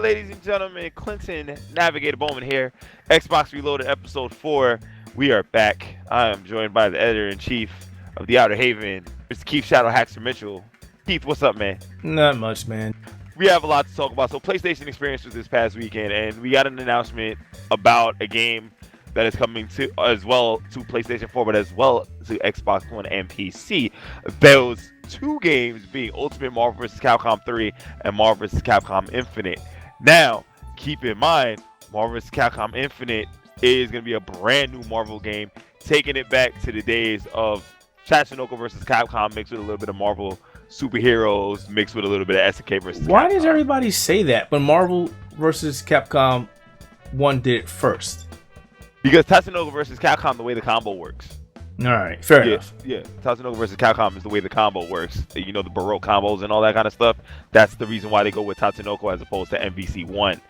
ladies and gentlemen. Clinton Navigator Bowman here. Xbox Reloaded episode 4. We are back. I am joined by the editor-in-chief of the Outerhaven, Mr. Keith Shadow Haxter Mitchell. Keith, what's up, man? Not much, man. We have a lot to talk about. So PlayStation Experience was this past weekend, and we got an announcement about a game that is coming to as well to PlayStation 4, but as well to Xbox One and PC. Those two games being Ultimate Marvel vs. Capcom 3 and Marvel vs. Capcom Infinite. Now, keep in mind, Marvel vs. Capcom Infinite is going to be a brand new Marvel game, taking it back to the days of Tatsunoko vs. Capcom mixed with a little bit of Marvel superheroes mixed with a little bit of SNK versus Capcom. Why does everybody say that when Marvel vs. Capcom 1 did it first? Because Tatsunoko vs. Capcom, the way the combo works. All right, fair enough. Yeah, Tatsunoko vs. Capcom is the way the combo works. You know, the Baroque combos and all that kind of stuff. That's the reason why they go with Tatsunoko as opposed to MVC1.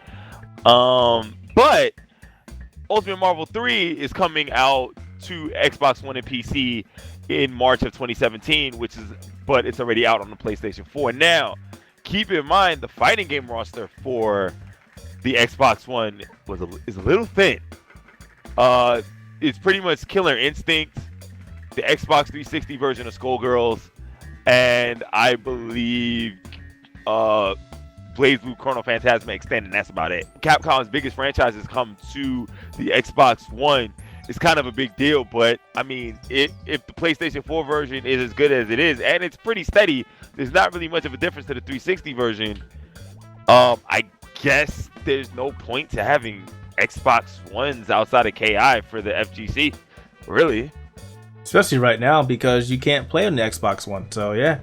But Ultimate Marvel 3 is coming out to Xbox One and PC in March of 2017, but it's already out on the PlayStation 4. Now, keep in mind the fighting game roster for the Xbox One is a little thin. It's pretty much Killer Instinct, the Xbox 360 version of Skullgirls, and I believe BlazBlue Chrono Phantasma Extended, and that's about it. Capcom's biggest franchises come to the Xbox One. It's kind of a big deal, but I mean, if the PlayStation 4 version is as good as it is, and it's pretty steady, there's not really much of a difference to the 360 version. I guess there's no point to having Xbox Ones outside of KI for the FGC, really. Especially right now because you can't play on the Xbox One, so yeah.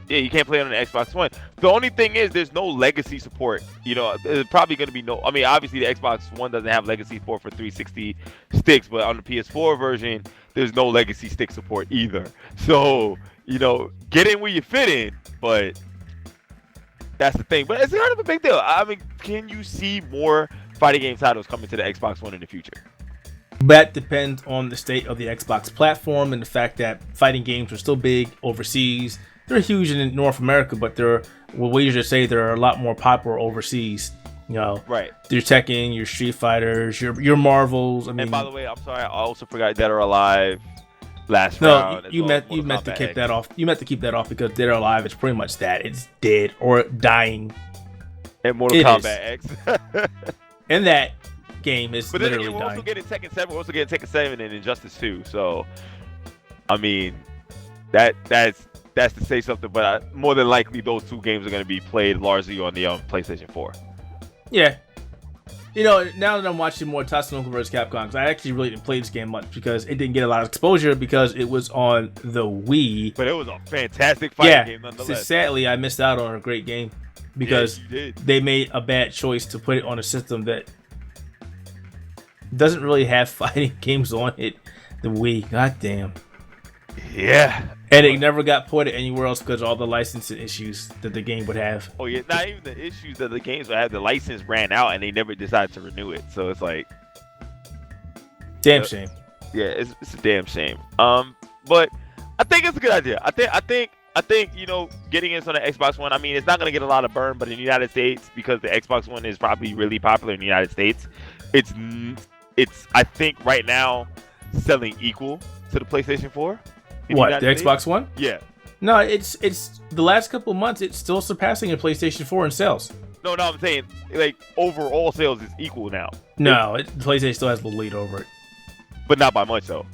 Yeah, you can't play on the Xbox One. The only thing is there's no legacy support. You know, there's probably going to be no... I mean, obviously the Xbox One doesn't have legacy support for 360 sticks, but on the PS4 version, there's no legacy stick support either. So, you know, get in where you fit in, but that's the thing. But it's kind of a big deal. I mean, can you see more fighting game titles coming to the Xbox One in the future? That depends on the state of the Xbox platform and the fact that fighting games are still big overseas. They're huge in North America, but we usually say they're a lot more popular overseas. You know, right? Your Tekken, your Street Fighters, your Marvels. I mean, and by the way, I'm sorry, I also forgot Dead or Alive last round. No, you meant to keep that off. You meant to keep that off because Dead or Alive is pretty much that. It's dead or dying. And Mortal Kombat X. And that game is but then literally we're dying. also getting Tekken 7. We're also getting Tekken 7 and Injustice 2. So, I mean, that's to say something. But more than likely, those two games are going to be played largely on the PlayStation 4. Yeah. You know, now that I'm watching more Tatsunoko vs. Capcom, because I actually really didn't play this game much because it didn't get a lot of exposure because it was on the Wii. But it was a fantastic fighting game nonetheless. Sadly, I missed out on a great game because they made a bad choice to put it on a system that doesn't really have fighting games on it. The Wii, goddamn. Yeah. And it never got ported anywhere else because of all the licensing issues that the game would have. Oh yeah, not even the issues that the games would have. The license ran out and they never decided to renew it. So it's like, damn shame. Yeah, it's a damn shame. But I think it's a good idea. I think you know, getting into the Xbox One. I mean, it's not gonna get a lot of burn, but in the United States, because the Xbox One is probably really popular in the United States, it's I think right now selling equal to the PlayStation 4. What, the Xbox One? Yeah. No, it's the last couple of months, it's still surpassing a PlayStation 4 in sales. No, I'm saying like overall sales is equal now. No, PlayStation still has the lead over it, but not by much though.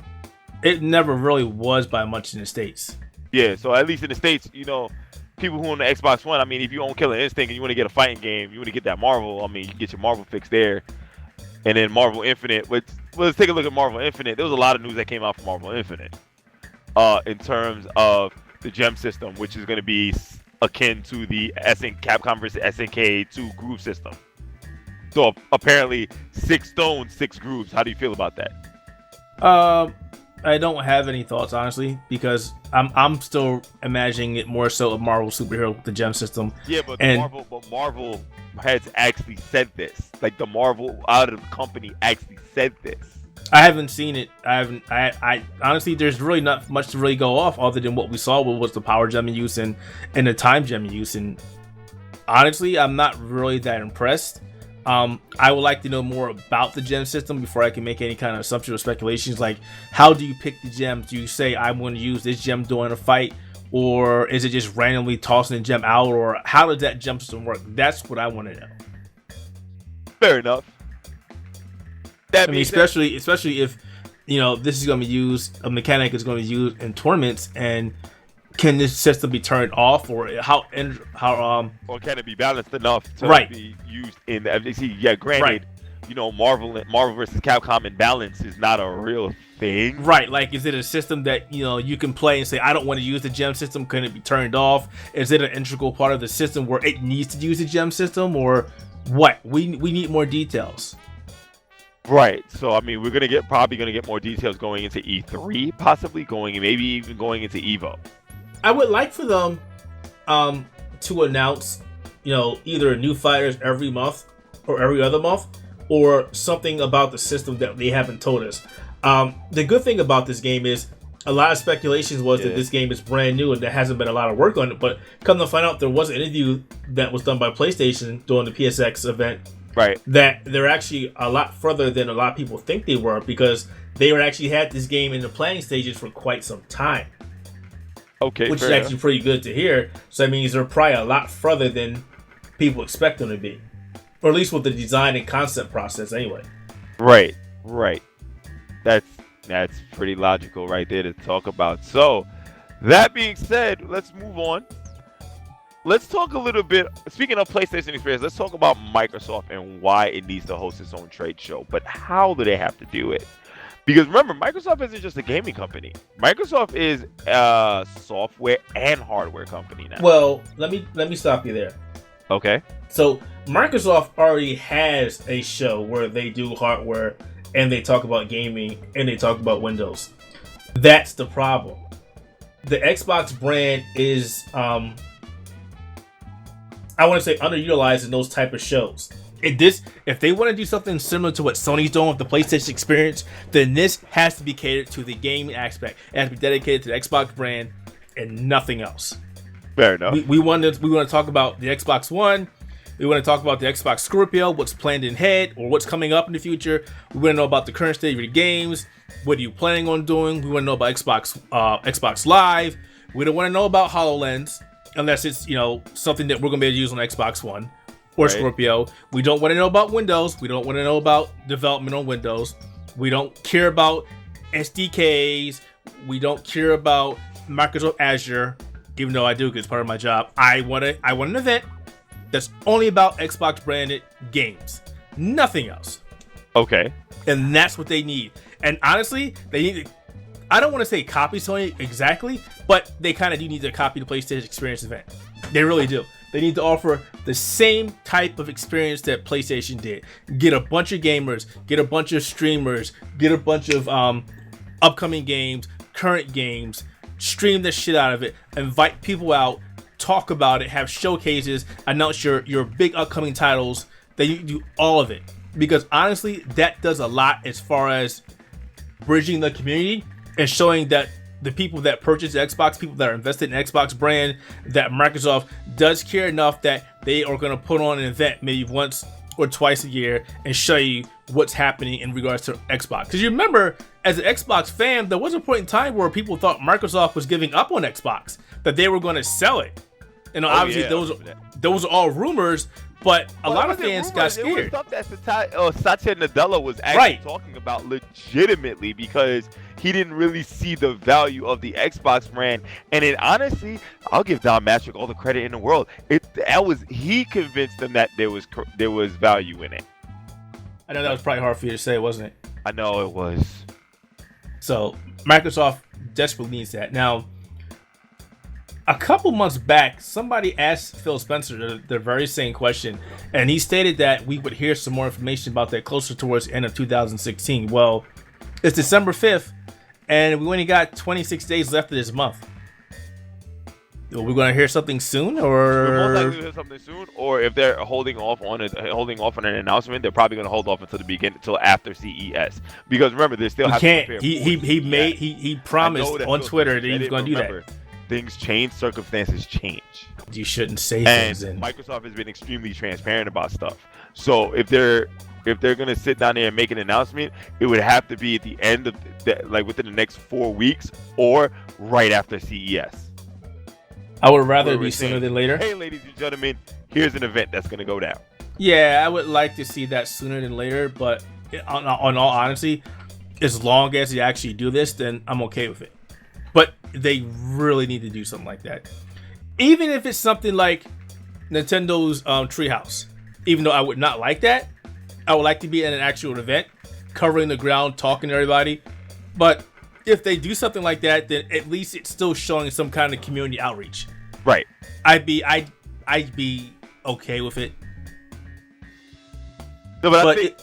It never really was by much in the States. Yeah, so at least in the States, you know, people who own the Xbox One, I mean, if you own Killer Instinct and you want to get a fighting game, you want to get that Marvel, I mean, you can get your Marvel fix there. And then Marvel Infinite, let's take a look at Marvel Infinite. There was a lot of news that came out from Marvel Infinite. In terms of the gem system, which is going to be akin to the Capcom vs. SNK 2 groove system. So apparently 6 stones, 6 grooves. How do you feel about that? I don't have any thoughts, honestly, because I'm still imagining it more so a Marvel superhero with the gem system. Yeah, but Marvel has actually said this. Like the Marvel out of the company actually said this. I haven't seen it. I honestly, there's really not much to really go off other than what we saw was the power gem use and the time gem use, and honestly, I'm not really that impressed. I would like to know more about the gem system before I can make any kind of assumption or speculations. Like, how do you pick the gems? Do you say I'm going to use this gem during a fight, or is it just randomly tossing the gem out, or how does that gem system work? That's what I want to know. Fair enough. I mean, especially if this is going to be used, a mechanic is going to be used in tournaments, and can this system be turned off, or how or can it be balanced enough to be used in the FGC? Yeah, granted, Marvel versus Capcom in balance is not a real thing. Right, like, is it a system that you can play and say, I don't want to use the gem system? Can it be turned off? Is it an integral part of the system where it needs to use the gem system, or what? We need more details. Right. So I mean, we're probably gonna get more details going into E3, possibly maybe even going into Evo. I would like for them to announce, either new fighters every month or every other month, or something about the system that they haven't told us. The good thing about this game is a lot of speculations was that this game is brand new and there hasn't been a lot of work on it. But come to find out, there was an interview that was done by PlayStation during the PSX event. Right. That they're actually a lot further than a lot of people think they were, because they actually had this game in the planning stages for quite some time. Okay. Which is actually pretty good to hear. So that means they're probably a lot further than people expect them to be. Or at least with the design and concept process anyway. Right. That's pretty logical right there to talk about. So, that being said, let's move on. Let's talk a little bit, speaking of PlayStation Experience, let's talk about Microsoft and why it needs to host its own trade show. But how do they have to do it? Because remember, Microsoft isn't just a gaming company. Microsoft is a software and hardware company now. Well, let me stop you there. Okay. So, Microsoft already has a show where they do hardware and they talk about gaming and they talk about Windows. That's the problem. The Xbox brand is I want to say underutilized in those type of shows. If they want to do something similar to what Sony's doing with the PlayStation Experience, then this has to be catered to the gaming aspect. It has to be dedicated to the Xbox brand and nothing else. Fair enough. We want to talk about the Xbox One. We want to talk about the Xbox Scorpio, what's planned in head or what's coming up in the future. We want to know about the current state of your games. What are you planning on doing? We want to know about Xbox Live. We don't want to know about HoloLens. Unless it's, something that we're going to be able to use on Xbox One or Scorpio. We don't want to know about Windows. We don't want to know about development on Windows. We don't care about SDKs. We don't care about Microsoft Azure, even though I do because it's part of my job. I want an event that's only about Xbox branded games. Nothing else. Okay. And that's what they need. And honestly, they need to, I don't want to say copy Sony exactly, but they kind of do need to copy the PlayStation Experience event. They really do. They need to offer the same type of experience that PlayStation did. Get a bunch of gamers, get a bunch of streamers, get a bunch of upcoming games, current games, stream the shit out of it, invite people out, talk about it, have showcases, announce your big upcoming titles. That you do all of it. Because honestly, that does a lot as far as bridging the community and showing that the people that purchase the Xbox, people that are invested in Xbox brand, that Microsoft does care enough that they are going to put on an event maybe once or twice a year and show you what's happening in regards to Xbox. Because you remember, as an Xbox fan, there was a point in time where people thought Microsoft was giving up on Xbox, that they were going to sell it. And obviously those are all rumors, but a lot of fans got scared. It was stuff that Satya Nadella was actually talking about legitimately, because he didn't really see the value of the Xbox brand. And it honestly, I'll give Don Matrick all the credit in the world. He convinced them that there was value in it. I know that was probably hard for you to say, wasn't it? I know it was. So Microsoft desperately needs that. Now, a couple months back, somebody asked Phil Spencer the very same question, and he stated that we would hear some more information about that closer towards the end of 2016. Well, it's December 5th, and we only got 26 days left of this month. Are we going to hear something soon, or we're most likely to hear something soon? Or if they're holding off on an announcement, they're probably going to hold off until after CES. Because remember, they still have to prepare. He promised on Twitter that he was going to do that. things change, circumstances change. You shouldn't say And things. And Microsoft has been extremely transparent about stuff. So if they're gonna sit down there and make an announcement, it would have to be at the end of like within the next 4 weeks or right after CES. I would rather Where be we're sooner saying, than later. Hey, ladies and gentlemen, here's an event that's gonna go down. Yeah, I would like to see that sooner than later, but on all honesty, as long as they actually do this, then I'm okay with it. But they really need to do something like that. Even if it's something like Nintendo's Treehouse. Even though I would not like that, I would like to be at an actual event, covering the ground, talking to everybody. But if they do something like that, then at least it's still showing some kind of community outreach. Right. I'd be okay with it. No, But I think,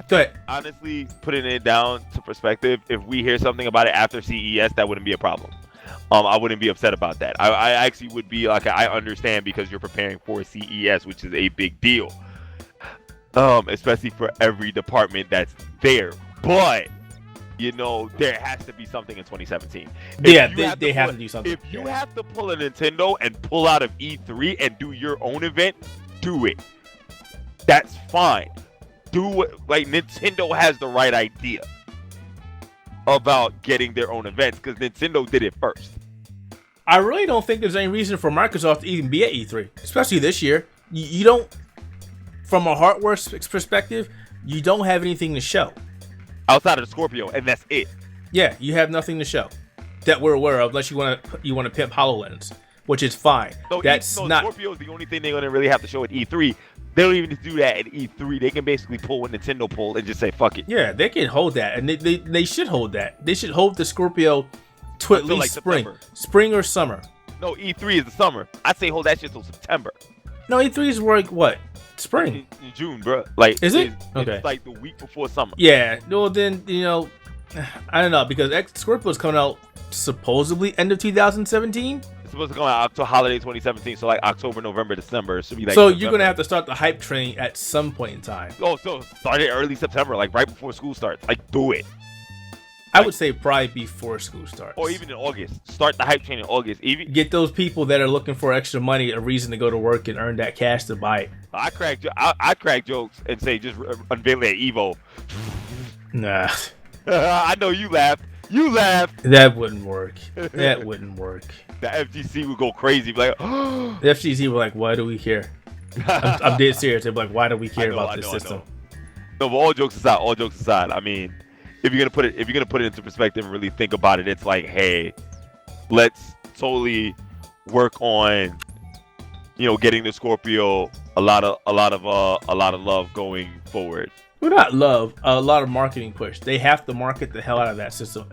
go ahead. honestly, putting it down to perspective, if we hear something about it after CES, that wouldn't be a problem. I wouldn't be upset about that. I actually would be like, I understand because you're preparing for CES, which is a big deal. Especially for every department that's there. But, you know, there has to be something in 2017. Yeah, they have to do something. If you have to pull a Nintendo and pull out of E3 and do your own event, do it. That's fine. Do it. Like, Nintendo has the right idea about getting their own events because Nintendo did it first. I really don't think there's any reason for Microsoft to even be at E3, especially this year. You don't, from a hardware perspective, you don't have anything to show. Outside of the Scorpio, and that's it. Yeah, you have nothing to show that we're aware of, unless you want to pimp HoloLens, which is fine. That's not. Scorpio is the only thing they're gonna really have to show at E3. They don't even do that at E3. They can basically pull what Nintendo pulled and just say fuck it. Yeah, they can hold that, and they should hold that. They should hold the Scorpio to at least like spring, September. spring or summer. No, E3 is the summer. I'd say hold that shit till September. No, E3 is like what? Spring. In June, bro. Like, Is it? It's Okay. like the week before summer. Yeah. Well, then I don't know, because Scorpio is coming out supposedly end of 2017. It's supposed to come out to holiday 2017, so like October, November, December. It should be like. So November. you're gonna have to start the hype train at some point in time. Oh, so start it early September, like right before school starts. Like, do it. I would say probably before school starts, Or even in August. Start the hype train in August. Even get those people that are looking for extra money a reason to go to work and earn that cash to buy it. I crack jokes and say just unveil it at Evo. Nah, I know you laughed. You laughed. that wouldn't work. That wouldn't work. The FGC would go crazy. Be like, The FGC were like, "Why do we care?" I'm dead serious. They're like, "Why do we care about this system?" No, but all jokes aside, I mean, if you're gonna put it into perspective and really think about it, it's like, hey, let's totally work on, getting the Scorpio a lot of love going forward. Well, not love, a lot of marketing push. They have to market the hell out of that system.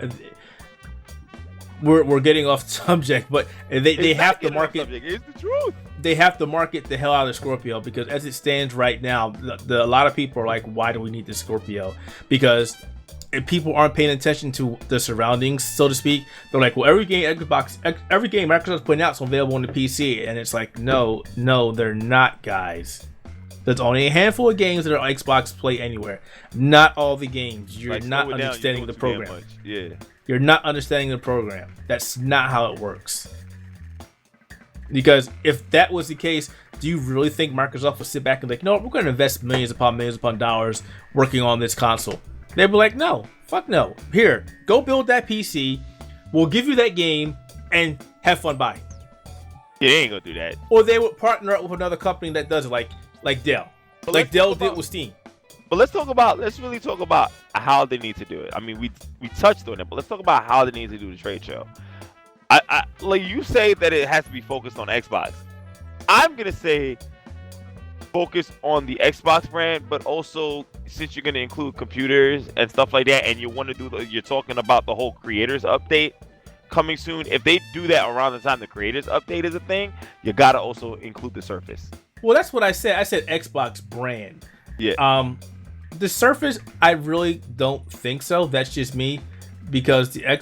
We're getting off subject, but they have to market. It's the truth. They have to market the hell out of Scorpio, because as it stands right now, a lot of people are like, why do we need the Scorpio? Because if people aren't paying attention to the surroundings, so to speak, they're like, well, every game Microsoft's putting out is available on the PC, and it's like, no, they're not, guys. There's only a handful of games that are Xbox Play Anywhere. Not all the games. You're Like, not slow it down, understanding you the know too damn program. much. Yeah. You're not understanding the program. That's not how it works. Because if that was the case, do you really think Microsoft would sit back and be like, no, we're going to invest millions upon dollars working on this console? They'd be like, no, fuck no. Here, go build that PC. We'll give you that game and have fun buying. Yeah, they ain't gonna do that. Or they would partner up with another company that does it, like Dell. But Like let's Dell talk did about- with Steam. But let's really talk about how they need to do it. I mean, we touched on it, but let's talk about how they need to do the trade show. I like you say that it has to be focused on Xbox. I'm gonna say focus on the Xbox brand, but also since you're gonna include computers and stuff like that, and you want to you're talking about the whole creators update coming soon. If they do that around the time the creators update is a thing, you gotta also include the Surface. Well, that's what I said. I said Xbox brand. Yeah. The Surface, I really don't think so. That's just me, because the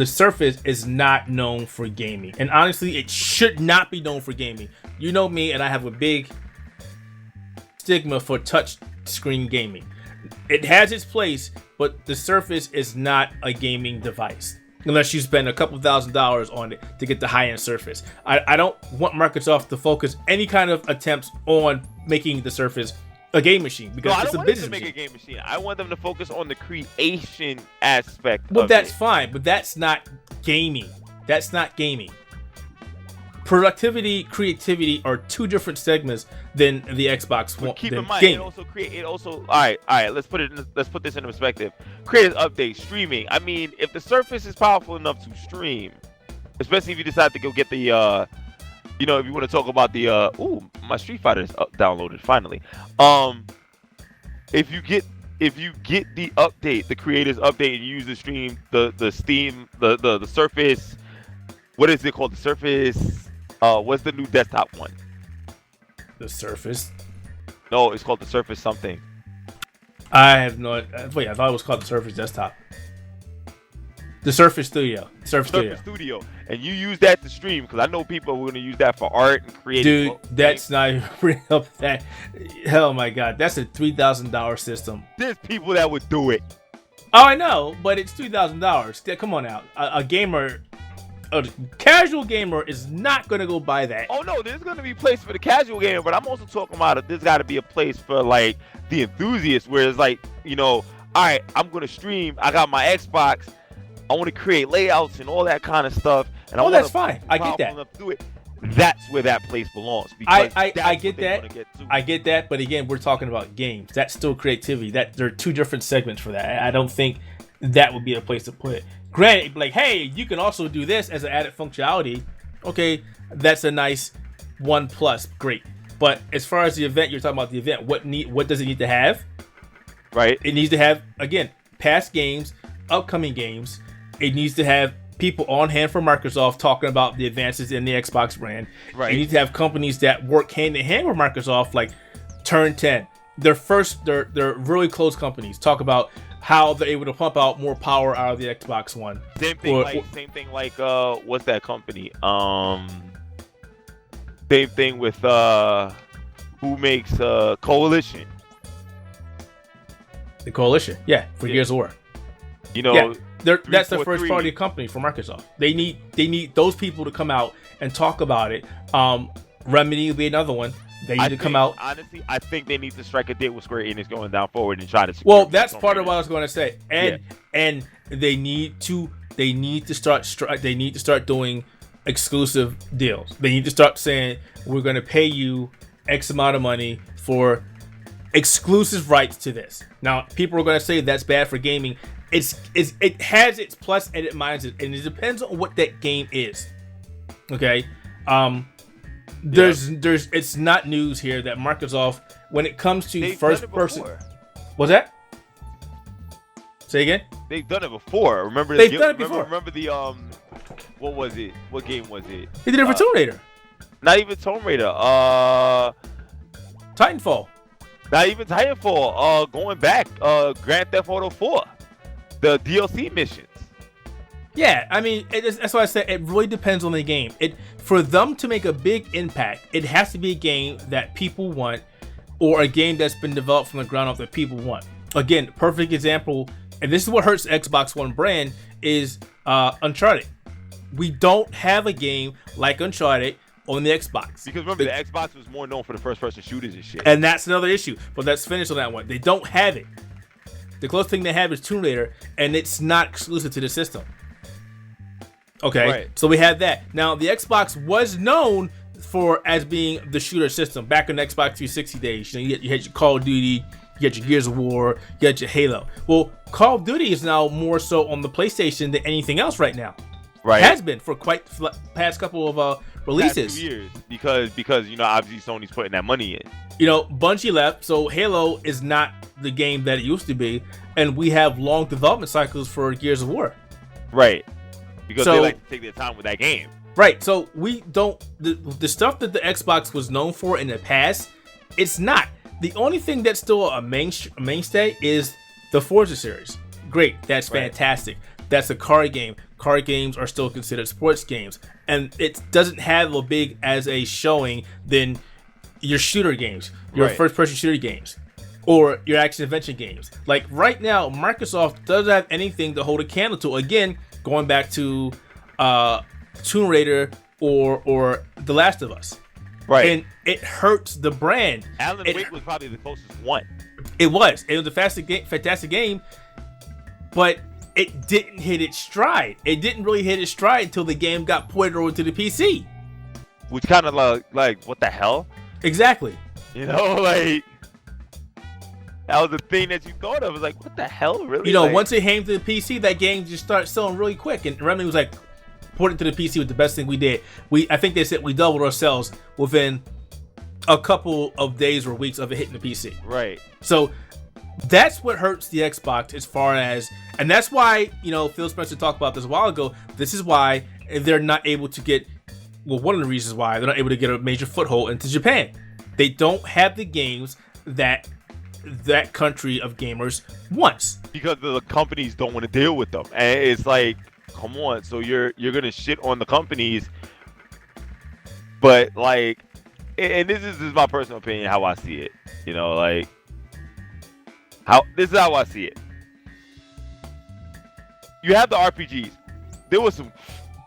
Surface is not known for gaming, and honestly, it should not be known for gaming. You know me, and I have a big stigma for touch screen gaming. It has its place, but the Surface is not a gaming device. unless you spend a couple $1,000s on it to get the high-end Surface. I don't want Microsoft to focus any kind of attempts on making the Surface a game machine, because I it's don't a want them business to make machine. a game machine. I want them to focus on the creation aspect Well, of that's it. fine, but that's not gaming. That's not gaming. Productivity, creativity are two different segments than the Xbox One. But keep in mind, gaming. it also. All right. Let's put this into perspective. Creators update, streaming. I mean, if the Surface is powerful enough to stream, especially if you decide to go get the, if you want to talk about the, my Street Fighter is downloaded finally. If you get the update, the creators update, and you use the stream, the Steam, the Surface. What is it called? The Surface. What's the new desktop one? The Surface. No, it's called the Surface something. I have no. Wait, I thought it was called the Surface Desktop. The Surface Studio. Surface Studio. And you use that to stream, because I know people are going to use that for art and creative. Dude, that's not even bring up that. Oh my God, that's a $3,000 system. There's people that would do it. Oh, I know, but it's $3,000. Come on now, a gamer. A casual gamer is not gonna go buy that. Oh no, there's gonna be a place for the casual gamer, but I'm also talking about there's got to be a place for like the enthusiasts, where it's like, all right, I'm gonna stream. I got my Xbox. I want to create layouts and all that kind of stuff. And that's fine. I get that. Enough to do it. That's where that place belongs. Because I get that. I get that, but again, we're talking about games. That's still creativity. That there are two different segments for that. I don't think that would be a place to put it. Granted, like, hey, you can also do this as an added functionality. Okay, that's a nice one plus. Great. But as far as the event, you're talking about the event. What does it need to have? Right. It needs to have, again, past games, upcoming games. It needs to have people on hand from Microsoft talking about the advances in the Xbox brand. Right. You need to have companies that work hand in hand with Microsoft, like Turn 10. They're really close companies. Talk about how they're able to pump out more power out of the Xbox One. Same thing like what's that company? Same thing with who makes Coalition. The Coalition, for Gears of War. That's the first party company for Microsoft. They need those people to come out and talk about it. Remedy will be another one. They need to come out. Honestly, I think they need to strike a deal with Square Enix going down forward and try to. Well, that's part of what I was going to say, and they need to start doing exclusive deals. They need to start saying, we're going to pay you X amount of money for exclusive rights to this. Now, people are going to say that's bad for gaming. It has its plus and its minuses, and it depends on what that game is. Okay. It's not news here that Microsoft, when it comes to first person, what's that? Say again? They've done it before. Remember they've done it before. Remember the what was it? What game was it? They did it for Tomb Raider. Not even Tomb Raider. Titanfall. Not even Titanfall. Going back, Grand Theft Auto 4, the DLC missions. Yeah, I mean, that's why I said it really depends on the game. For them to make a big impact, it has to be a game that people want, or a game that's been developed from the ground up that people want. Again, perfect example, and this is what hurts the Xbox One brand, is Uncharted. We don't have a game like Uncharted on the Xbox. Because remember, the Xbox was more known for the first-person shooters and shit. And that's another issue, but let's finish on that one. They don't have it. The closest thing they have is Tomb Raider, and it's not exclusive to the system. Okay, right. So we have that. Now, the Xbox was known as being the shooter system back in the Xbox 360 days. You had your Call of Duty, you had your Gears of War, you had your Halo. Well, Call of Duty is now more so on the PlayStation than anything else right now. Right, has been for quite past couple of releases. Past 2 years, because obviously Sony's putting that money in. Bungie left, so Halo is not the game that it used to be, and we have long development cycles for Gears of War. Right. Because they like to take their time with that game. Right. So we don't the stuff that the Xbox was known for in the past, it's not. The only thing that's still a mainstay is the Forza series. Great. That's fantastic. That's a card game. Card games are still considered sports games. And it doesn't have a big as a showing than your shooter games, your first person shooter games, or your action adventure games. Like right now, Microsoft doesn't have anything to hold a candle to. Again, going back to Tomb Raider or The Last of Us. Right. And it hurts the brand. Alan Wake was probably the closest one. It was a fantastic game, but it didn't hit its stride. It didn't really hit its stride until the game got ported over to the PC. Which kind of like what the hell? Exactly. You know, like that was the thing that you thought of. It was like, what the hell, really? You know, like, once it came to the PC, that game just started selling really quick, and Remedy was like, put it to the PC was the best thing we did. I think they said we doubled our sales within a couple of days or weeks of it hitting the PC. Right. So that's what hurts the Xbox as far as, and that's why, you know, Phil Spencer talked about this a while ago. This is why they're not able to get, well, one of the reasons why they're not able to get a major foothold into Japan. They don't have the games that country of gamers wants. Because the companies don't want to deal with them. And it's like, come on, so you're gonna shit on the companies, but like, and this is my personal opinion, how I see it. You know, like this is how I see it. You have the RPGs. There was some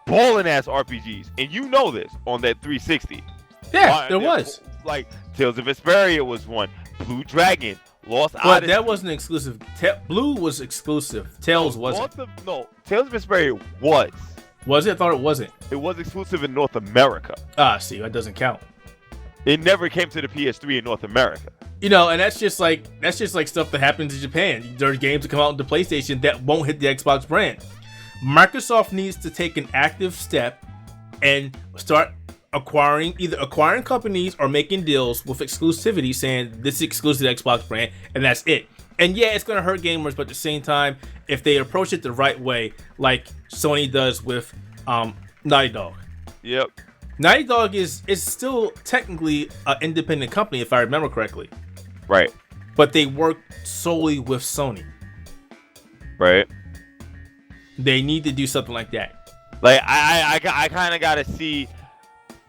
balling ass RPGs, and you know this on that 360. Yeah, there was. Like Tales of Vesperia was one. Blue Dragon, Lost But Odyssey. that wasn't exclusive. Blue was exclusive. Tales wasn't. Tales of Vesperia was. Was it? I thought it wasn't. It was exclusive in North America. See, that doesn't count. It never came to the PS3 in North America. You know, and that's just like stuff that happens in Japan. There's games that come out on the PlayStation that won't hit the Xbox brand. Microsoft needs to take an active step and start acquiring companies or making deals with exclusivity, saying this is exclusive to the Xbox brand, and that's it. And yeah, it's gonna hurt gamers, but at the same time, if they approach it the right way, like Sony does with Naughty Dog. Yep. Naughty Dog is still technically an independent company, if I remember correctly. Right. But they work solely with Sony. Right. They need to do something like that. Like I kind of gotta see.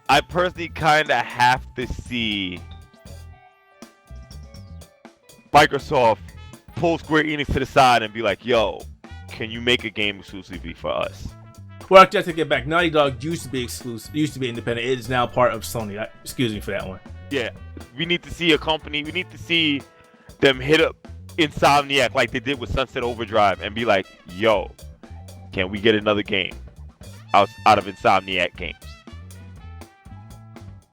I personally kind of have to see Microsoft pull Square Enix to the side and be like, "Yo, can you make a game exclusively for us?" Well, I have to get back. Naughty Dog used to be exclusive, used to be independent. It is now part of Sony. Excuse me for that one. Yeah, we need to see a company. We need to see them hit up Insomniac like they did with Sunset Overdrive and be like, "Yo, can we get another game out of Insomniac games?"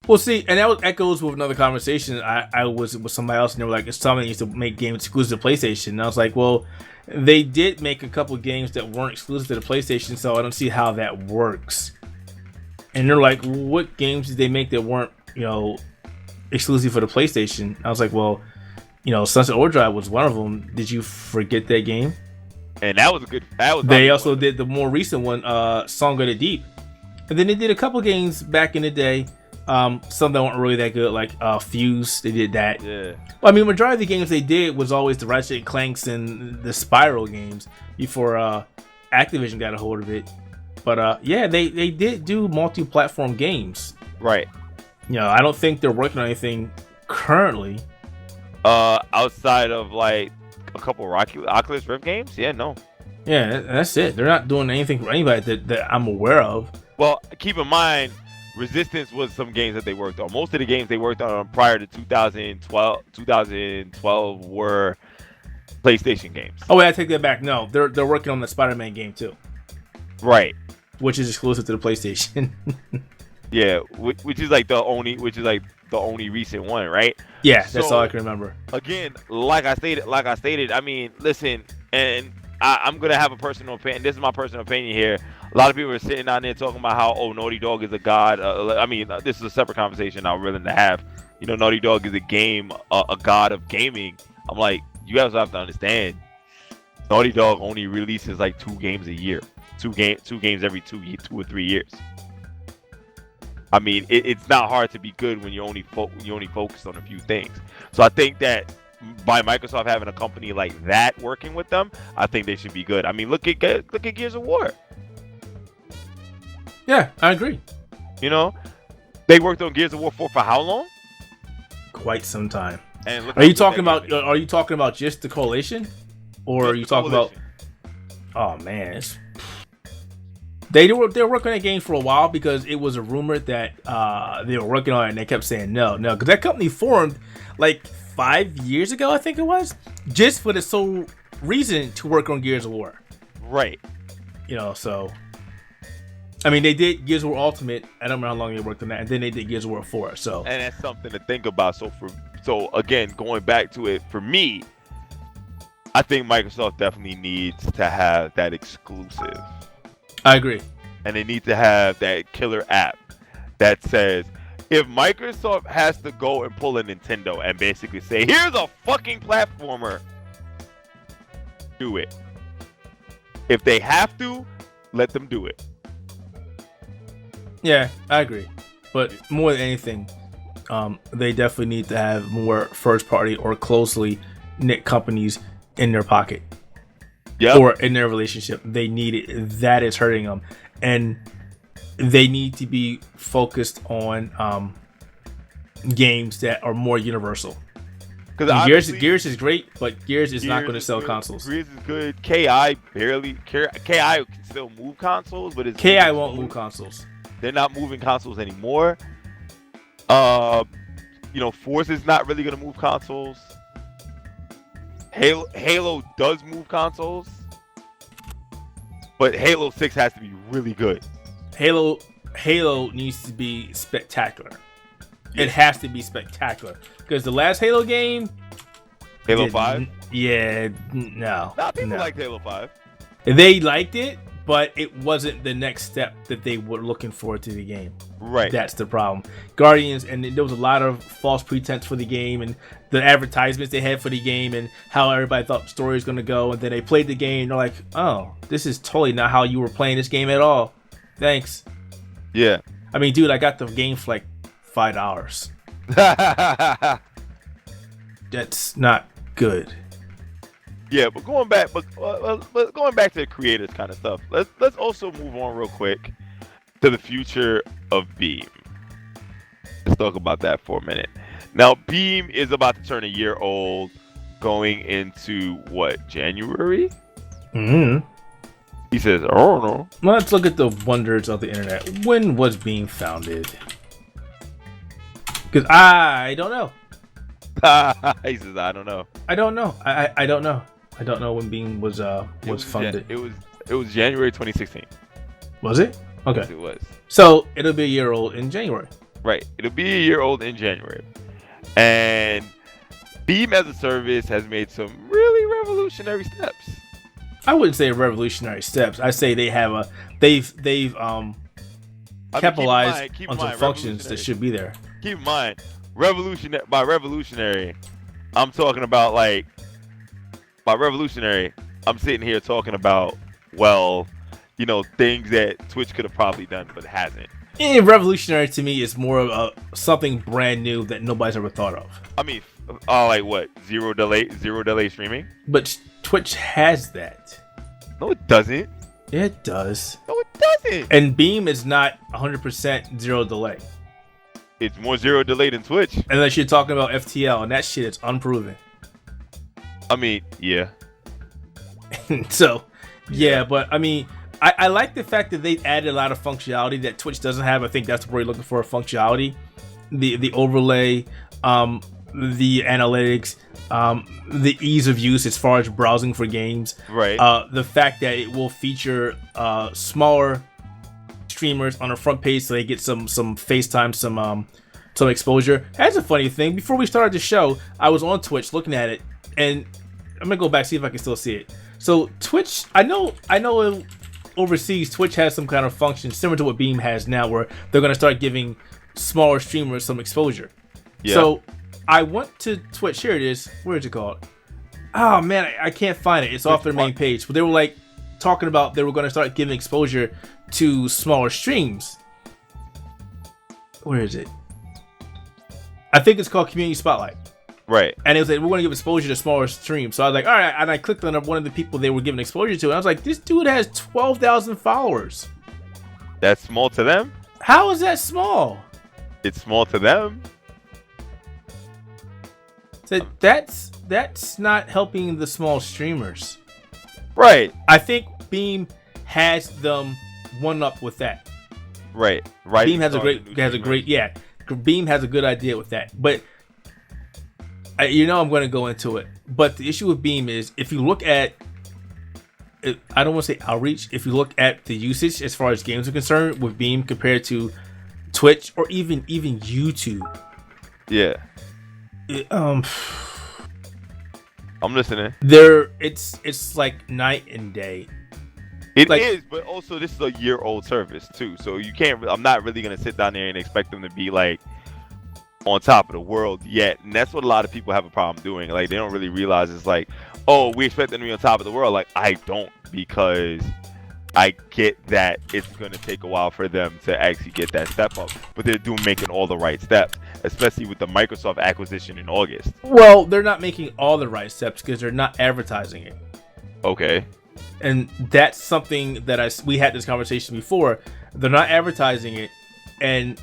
Well, see, and that echoes with another conversation. I was with somebody else, and they were like, Insomniac used to make games exclusive to PlayStation. And I was like, well, they did make a couple of games that weren't exclusive to the PlayStation, so I don't see how that works. And they're like, well, what games did they make that weren't, you know, exclusive for the PlayStation? I was like, well, you know, Sunset Overdrive was one of them. Did you forget that game? And that was a good. They also did the more recent one, Song of the Deep, and then they did a couple games back in the day. Some that weren't really that good, like Fuse. They did that. Yeah. I mean, majority of the games they did was always the Ratchet and Clanks and the Spiral games before Activision got a hold of it. But yeah, they did do multi-platform games. Right. You know, I don't think they're working on anything currently. Outside of like a couple Oculus Rift games, yeah, no. Yeah, that's it. They're not doing anything for anybody that I'm aware of. Well, keep in mind, Resistance was some games that they worked on. Most of the games they worked on prior to 2012 were PlayStation games. Oh wait, I take that back. No, they're working on the Spider-Man game too. Right. Which is exclusive to the PlayStation. Yeah, which is like the only recent one, right? Yeah, that's all I can remember. Again, like I stated, I mean, listen, and I'm gonna have a personal opinion. This is my personal opinion here. A lot of people are sitting down there talking about how, Naughty Dog is a god. I mean, this is a separate conversation I'm willing to have. You know, Naughty Dog is a god of gaming. I'm like, you guys have to understand, Naughty Dog only releases like 2 games a year, two games every 2 or 3 years. I mean, it's not hard to be good when you only focus on a few things. So I think that by Microsoft having a company like that working with them, I think they should be good. I mean, look at Gears of War. Yeah, I agree. You know, they worked on Gears of War 4 for how long? Quite some time. And are you talking about just the Coalition, or are you talking about? Oh man, They were working on that game for a while because it was a rumor that they were working on it, and they kept saying no, because that company formed like 5 years ago, I think it was, just for the sole reason to work on Gears of War. Right. So I mean, they did Gears of War Ultimate. I don't remember how long they worked on that, and then they did Gears of War 4. So, and that's something to think about. So again, going back to it, for me, I think Microsoft definitely needs to have that exclusive. I agree. And they need to have that killer app that says, if Microsoft has to go and pull a Nintendo and basically say, here's a fucking platformer, do it. If they have to, let them do it. Yeah, I agree. But more than anything, they definitely need to have more first party or closely knit companies in their pocket. Yep. Or in their relationship. They need it. That is hurting them. And they need to be focused on games that are more universal. Because Gears is great, but Gears is not going to sell consoles. Gears is good. KI can still move consoles, but KI won't move consoles. They're not moving consoles anymore. Forza is not really going to move consoles. Halo does move consoles, but Halo 6 has to be really good. Halo needs to be spectacular. Yeah. It has to be spectacular because the last Halo game, Halo 5. Yeah, no. People liked Halo 5. They liked it, but it wasn't the next step that they were looking forward to the game. Right. That's the problem. Guardians, and there was a lot of false pretense for the game and the advertisements they had for the game and how everybody thought the story was going to go. And then they played the game and they're like, oh, this is totally not how you were playing this game at all. Thanks. Yeah. I mean, dude, I got the game for like $5. That's not good. Yeah, but going back to the creators kind of stuff. Let's also move on real quick to the future of Beam. Let's talk about that for a minute. Now, Beam is about to turn a year old, going into what, January? Mm-hmm. He says, I don't know. Let's look at the wonders of the internet. When was Beam founded? Because I don't know. He says, I don't know. I don't know. I don't know. I don't know when Beam was funded. It was January 2016. Was it? Okay. Yes, it was. So it'll be a year old in January. Right. It'll be a year old in January. And Beam as a service has made some really revolutionary steps. I wouldn't say revolutionary steps. I say they've capitalized on some functions that should be there. Keep in mind, by revolutionary, I'm talking about by revolutionary, I'm sitting here talking about, things that Twitch could have probably done but hasn't. And revolutionary to me is more of something brand new that nobody's ever thought of. I mean, like what? Zero delay streaming? But Twitch has that. No, it doesn't. It does. No, it doesn't. And Beam is not 100% zero delay. It's more zero delay than Twitch. Unless you're talking about FTL, and that shit is unproven. I mean, yeah. So, yeah, but I mean, I like the fact that they've added a lot of functionality that Twitch doesn't have. I think that's what we're looking for, functionality. The overlay, the analytics, the ease of use as far as browsing for games. Right. The fact that it will feature smaller streamers on the front page so they get some FaceTime, some exposure. That's a funny thing. Before we started the show, I was on Twitch looking at it, and I'm gonna go back see if I can still see it. So Twitch, I know overseas Twitch has some kind of function similar to what Beam has now, where they're gonna start giving smaller streamers some exposure. Yeah. So I went to Twitch. Here it is. Where is it called? Oh man, I can't find it. It's off their main page. But they were talking about they were gonna start giving exposure to smaller streams. Where is it? I think it's called Community Spotlight. Right. And it was like, we're going to give exposure to smaller streams. So I was like, all right. And I clicked on one of the people they were giving exposure to. And I was like, this dude has 12,000 followers. That's small to them? How is that small? It's small to them. So that's not helping the small streamers. Right. I think Beam has them one up with that. Right. Beam has a Beam has a good idea with that. But I'm going to go into it. But the issue with Beam is if you look at, I don't want to say outreach. If you look at the usage as far as games are concerned with Beam compared to Twitch or even YouTube. Yeah. I'm listening. It's like night and day. It is, but also this is a year-old service too, so you can't. I'm not really gonna sit down there and expect them to be like on top of the world yet, and that's what a lot of people have a problem doing. Like they don't really realize it's like, oh, we expect them to be on top of the world. Like I don't, because I get that it's gonna take a while for them to actually get that step up, but they're making all the right steps, especially with the Microsoft acquisition in August. Well, they're not making all the right steps because they're not advertising it. Okay. And that's something that we had this conversation before. They're not advertising it, and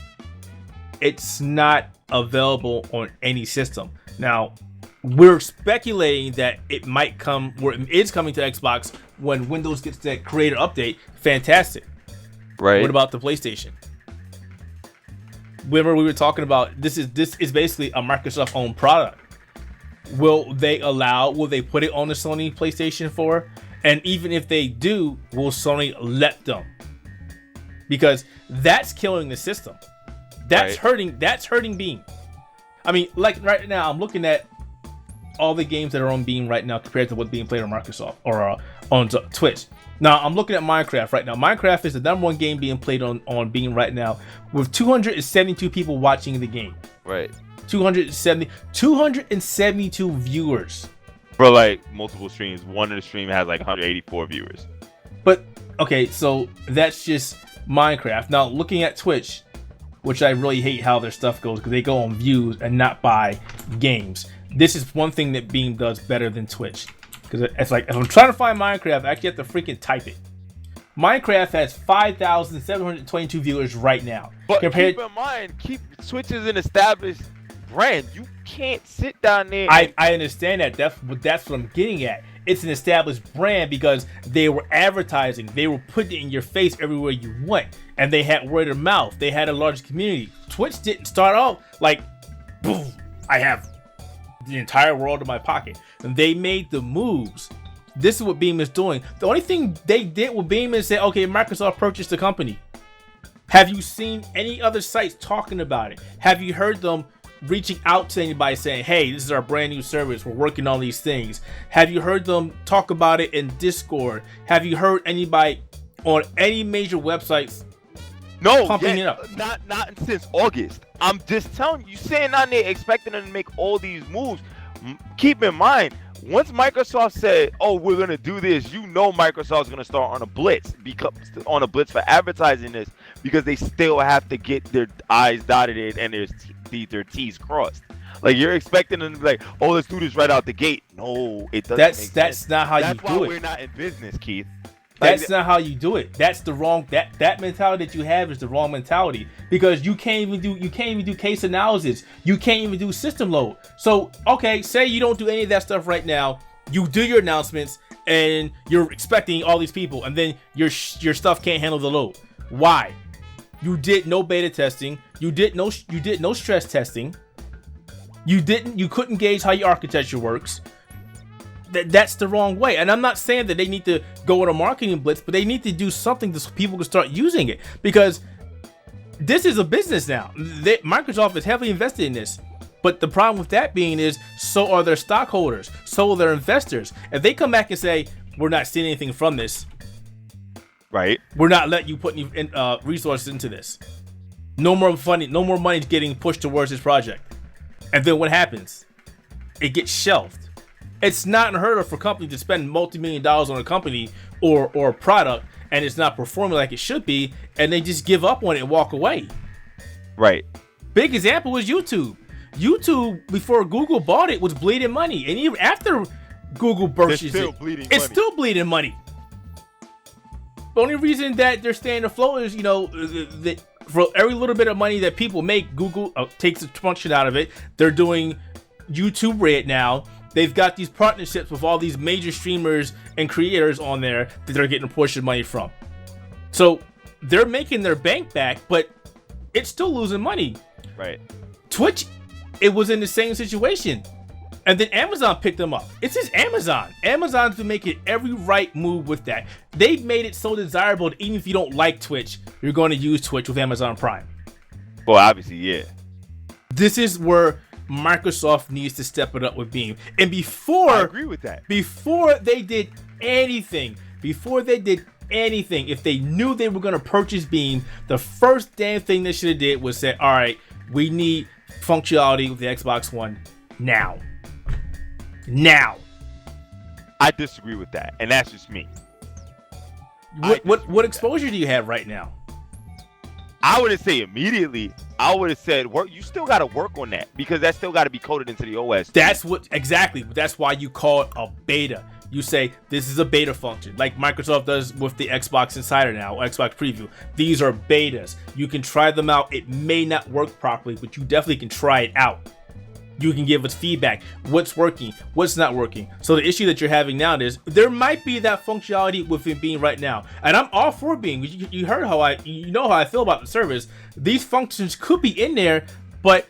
it's not available on any system. Now, we're speculating that it might come, or it is coming to Xbox when Windows gets that creator update. Fantastic. Right. What about the PlayStation? Remember we were talking about this is basically a Microsoft-owned product. Will they put it on the Sony PlayStation 4? And even if they do, will Sony let them? Because that's killing the system. That's hurting Beam. I mean, like right now, I'm looking at all the games that are on Beam right now compared to what's being played on Microsoft or on Twitch. Now, I'm looking at Minecraft right now. Minecraft is the #1 game being played on Beam right now with 272 people watching the game. Right. 272 viewers. For like multiple streams. One of the stream has like 184 viewers. But okay, so that's just Minecraft. Now looking at Twitch, which I really hate how their stuff goes because they go on views and not by games. This is one thing that Beam does better than Twitch. Because it's like if I'm trying to find Minecraft, I actually have to freaking type it. Minecraft has 5,722 viewers right now. But keep in mind, Twitch is an established brand. You can't sit down there. I understand that. That's what I'm getting at. It's an established brand because they were advertising. They were putting it in your face everywhere you went. And they had word of mouth. They had a large community. Twitch didn't start off like, boom, I have the entire world in my pocket. And they made the moves. This is what Beam is doing. The only thing they did with Beam is say, okay, Microsoft purchased the company. Have you seen any other sites talking about it? Have you heard them reaching out to anybody saying, hey, this is our brand new service, we're working on these things? Have you heard them talk about it in Discord? Have you heard anybody on any major websites pumping it up? Not since August. I'm just telling you, saying on there expecting them to make all these moves. Keep in mind, once Microsoft said, oh, we're going to do this, Microsoft's going to start on a blitz for advertising this, because they still have to get their I's dotted and their T's crossed. Like, you're expecting them to be like, oh, let's do this right out the gate. No, it doesn't make sense. That's not how you do it. That's why we're not in business, Keith. That's not how you do it. That's the wrong that mentality that you have is the wrong mentality, because you can't even do case analysis. You can't even do system load. So, okay, say you don't do any of that stuff right now. You do your announcements and you're expecting all these people, and then your stuff can't handle the load. Why? You did no beta testing. You did no stress testing. You couldn't gauge how your architecture works. That's the wrong way. And I'm not saying that they need to go on a marketing blitz, but they need to do something so people can start using it, because this is a business now. Microsoft is heavily invested in this. But the problem with that being is, so are their stockholders, so are their investors. If they come back and say, we're not seeing anything from this, right? We're not letting you put any resources into this. No more money getting pushed towards this project. And then what happens? It gets shelved. It's not unheard of for companies to spend multi-million dollars on a company or a product, and it's not performing like it should be, and they just give up on it and walk away. Right. Big example was YouTube. YouTube, before Google bought it, was bleeding money, and even after Google purchased it, it's still bleeding money. The only reason that they're staying afloat is, that for every little bit of money that people make, Google takes a function out of it. They're doing YouTube Red now. They've got these partnerships with all these major streamers and creators on there that they're getting a portion of money from. So they're making their bank back, but it's still losing money. Right. Twitch, it was in the same situation. And then Amazon picked them up. It's just Amazon. Amazon's been making every right move with that. They've made it so desirable that even if you don't like Twitch, you're going to use Twitch with Amazon Prime. Well, obviously, yeah. This is where Microsoft needs to step it up with Beam. And I agree with that. Before they did anything, if they knew they were going to purchase Beam, the first damn thing they should have did was say, all right, we need functionality with the Xbox One now. I disagree with that, and that's just me. What exposure do you have right now? I wouldn't say immediately. I would have said, work. You still got to work on that because that's still got to be coded into the OS. That's why you call it a beta. You say this is a beta function, like Microsoft does with the Xbox Insider now, Xbox Preview. These are betas. You can try them out. It may not work properly, but you definitely can try it out. You can give us feedback. What's working? What's not working? So the issue that you're having now is there might be that functionality within Beam right now, and I'm all for Beam. You heard how I feel about the service. These functions could be in there, but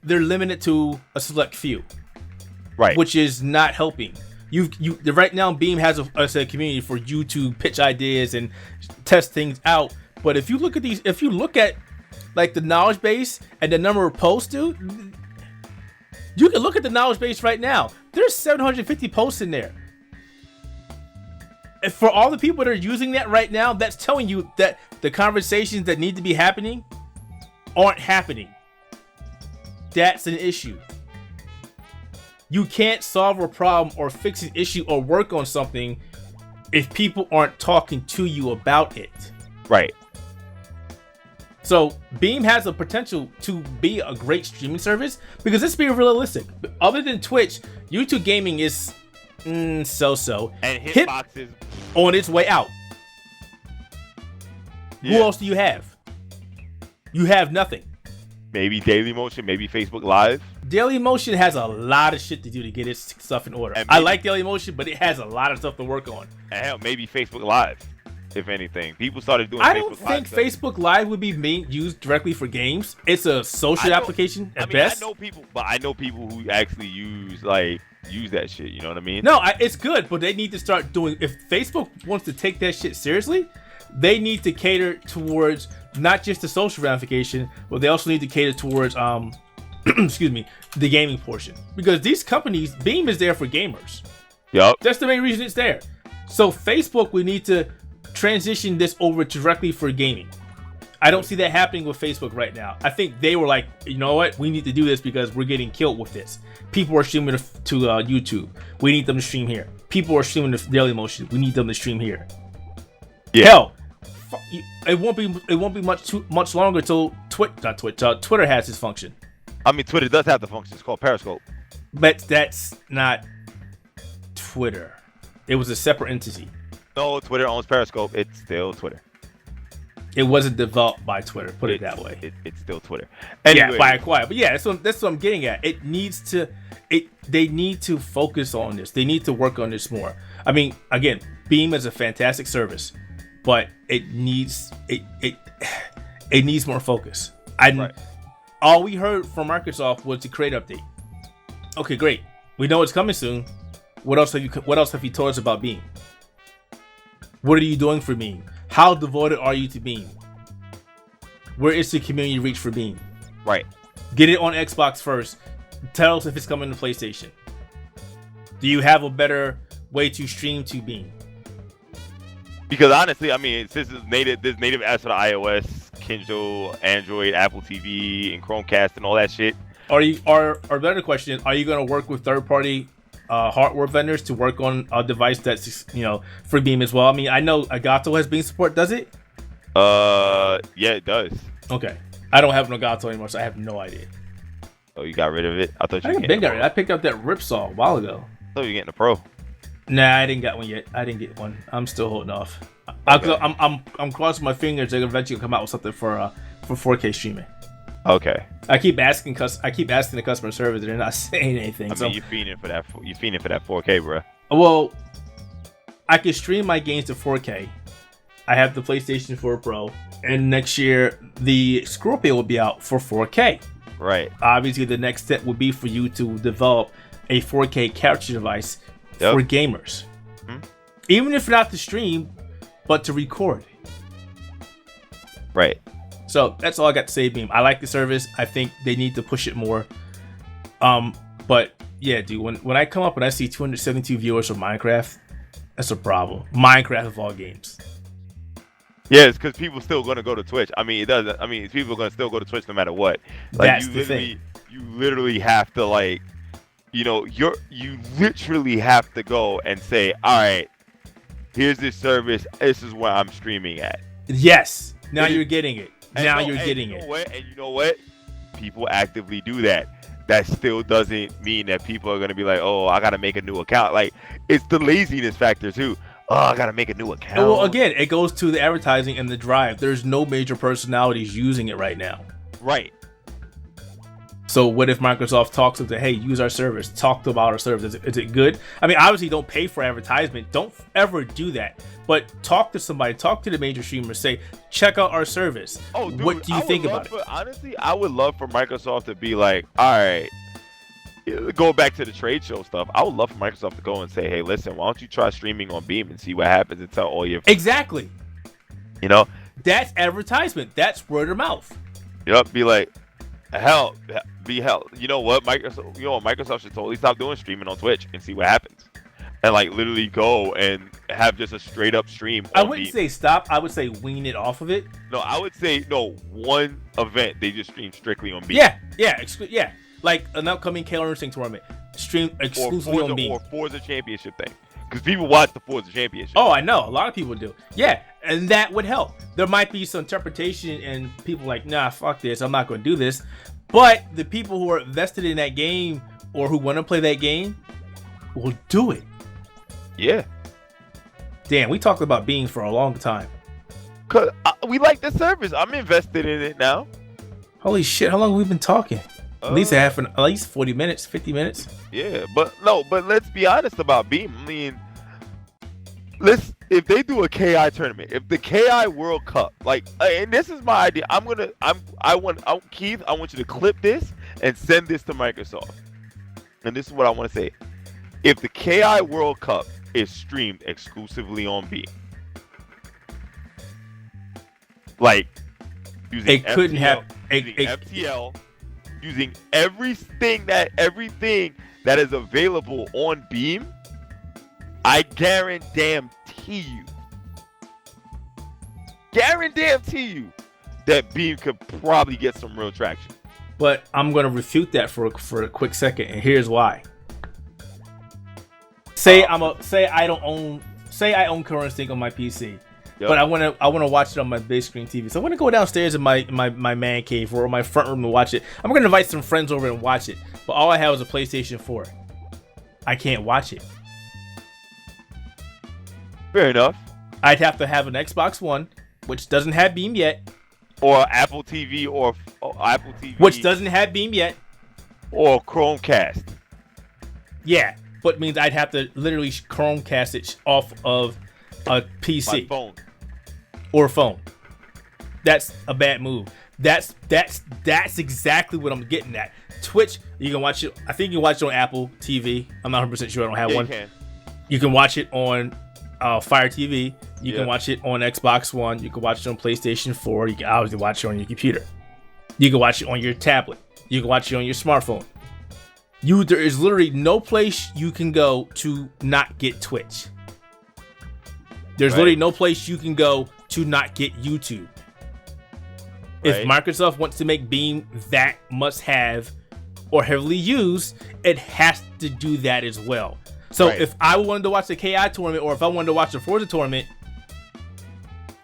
they're limited to a select few, right? Which is not helping. Right now, Beam has a community for you to pitch ideas and test things out. But if you look at like the knowledge base and the number of posts, dude. You can look at the knowledge base right now. There's 750 posts in there. And for all the people that are using that right now, that's telling you that the conversations that need to be happening aren't happening. That's an issue. You can't solve a problem or fix an issue or work on something if people aren't talking to you about it. Right. So Beam has a potential to be a great streaming service because let's be realistic. Other than Twitch, YouTube gaming is so-so. And Hitbox is on its way out. Yeah. Who else do you have? You have nothing. Maybe Dailymotion, maybe Facebook Live. Dailymotion has a lot of shit to do to get its stuff in order. I like Dailymotion, but it has a lot of stuff to work on. And hell, maybe Facebook Live. If anything, people started doing. I don't think Facebook Live would be used directly for games. It's a social application at best. I know people who actually use that shit. You know what I mean? No, it's good, but they need to start doing. If Facebook wants to take that shit seriously, they need to cater towards not just the social ramification, but they also need to cater towards excuse me, the gaming portion. Because these companies, Beam is there for gamers. Yup. That's the main reason it's there. So Facebook, we need to transition this over directly for gaming. I don't see that happening with Facebook right now. I think they were like, you know what? We need to do this because we're getting killed with this. People are streaming to YouTube. We need them to stream here. People are streaming to Dailymotion. We need them to stream here. Yeah. Hell, it won't be much longer till Twitter has this function. I mean, Twitter does have the function. It's called Periscope. But that's not Twitter. It was a separate entity. No, Twitter owns Periscope. It's still Twitter. It wasn't developed by Twitter. Put it that way. It's still Twitter. Anyway. Yeah, by acquire. But yeah, that's what I'm getting at. They need to focus on this. They need to work on this more. I mean, again, Beam is a fantastic service, but it needs more focus. Right. All we heard from Microsoft was the Create update. Okay, great. We know it's coming soon. What else have you told us about Beam? What are you doing for Beam? How devoted are you to Beam? Where is the community reach for Beam? Right. Get it on Xbox first. Tell us if it's coming to PlayStation. Do you have a better way to stream to Beam? Because honestly, I mean, since there's native apps for the iOS, Kindle, Android, Apple TV, and Chromecast, and all that shit. Our better question is: are you going to work with third-party hardware vendors to work on a device that's for Beam as well? I mean, I know Elgato has Beam support. Does it? Yeah, it does. Okay, I don't have an Elgato anymore, so I have no idea. Oh, you got rid of it? I thought you. I picked up that Ripsaw a while ago. I thought you were getting a Pro. Nah, I didn't get one yet. I didn't get one. I'm still holding off. Okay. I'm crossing my fingers. They're eventually come out with something for 4K streaming. Okay. I keep asking the customer service. They're not saying anything. I mean, you're fiending for that. You're fiending for that 4K, bro. Well, I can stream my games to 4K. I have the PlayStation 4 Pro, and next year the Scorpio will be out for 4K. Right. Obviously, the next step would be for you to develop a 4K capture device for gamers. Mm-hmm. Even if not to stream, but to record. Right. So that's all I got to say, Beam. I like the service. I think they need to push it more. But yeah, dude, when I come up and I see 272 viewers for Minecraft, that's a problem. Minecraft of all games. Yeah, it's because people still gonna go to Twitch. I mean, it doesn't. I mean, people are gonna still go to Twitch no matter what. Like, that's the thing. You literally have to, like, you know, you literally have to go and say, all right, here's this service. This is where I'm streaming at. Yes. Now you're getting it. Now you're getting it. And you know what? People actively do that. That still doesn't mean that people are going to be like, oh, I got to make a new account. Like, it's the laziness factor, too. Oh, I got to make a new account. Well, again, it goes to the advertising and the drive. There's no major personalities using it right now. Right. So what if Microsoft talks to them, hey, use our service, talk about our service. Is it good? I mean, obviously don't pay for advertisement. Don't ever do that. But talk to somebody, talk to the major streamers, say, check out our service. Oh, dude, what do you think about it? Honestly, I would love for Microsoft to be like, all right, go back to the trade show stuff. I would love for Microsoft to go and say, hey, listen, why don't you try streaming on Beam and see what happens and tell all your friends. Exactly. You know? That's advertisement. That's word of mouth. Yep, be like, hell. You know what? Microsoft should totally stop doing streaming on Twitch and see what happens. And like literally go and have just a straight up stream. I wouldn't say stop. I would say wean it off of it. No, I would say one event they just stream strictly on Beam. Yeah. Like an upcoming Killer Instinct tournament, stream exclusively on Beam. Or Forza Championship thing. Because people watch the Forza Championship. Oh, I know. A lot of people do. Yeah, and that would help. There might be some interpretation and people like, nah, fuck this. I'm not going to do this. But the people who are invested in that game or who want to play that game will do it. Yeah. Damn, we talked about Beam for a long time. Cause we like the service. I'm invested in it now. Holy shit! How long have we been talking? At least 40 minutes, 50 minutes. Yeah, but let's be honest about Beam. I mean, if they do a KI tournament, if the KI World Cup, like, and this is my idea, Keith, I want you to clip this and send this to Microsoft. And this is what I want to say. If the KI World Cup is streamed exclusively on Beam, like, using FTL, using everything that is available on Beam, I guarantee you that Beam could probably get some real traction. But I'm going to refute that for a quick second, and here's why. Say I own Current Instinct on my PC, but I want to watch it on my big screen TV. So I want to go downstairs in my man cave or my front room to watch it. I'm going to invite some friends over and watch it. But all I have is a PlayStation 4. I can't watch it. Fair enough. I'd have to have an Xbox One, which doesn't have Beam yet. Or Apple TV or Apple TV. Which doesn't have Beam yet. Or Chromecast. Yeah, but it means I'd have to literally Chromecast it off of a PC. My phone. Or phone. That's a bad move. That's exactly what I'm getting at. Twitch, you can watch it. I think you can watch it on Apple TV. I'm not 100% sure. I don't have one. You can watch it on Fire TV. You can watch it on Xbox One. You can watch it on PlayStation 4. You can obviously watch it on your computer. You can watch it on your tablet. You can watch it on your smartphone. There is literally no place you can go to not get Twitch. There's literally no place you can go to not get YouTube. If Microsoft wants to make Beam that must-have or heavily used, it has to do that as well. So if I wanted to watch the KI tournament or if I wanted to watch the Forza tournament,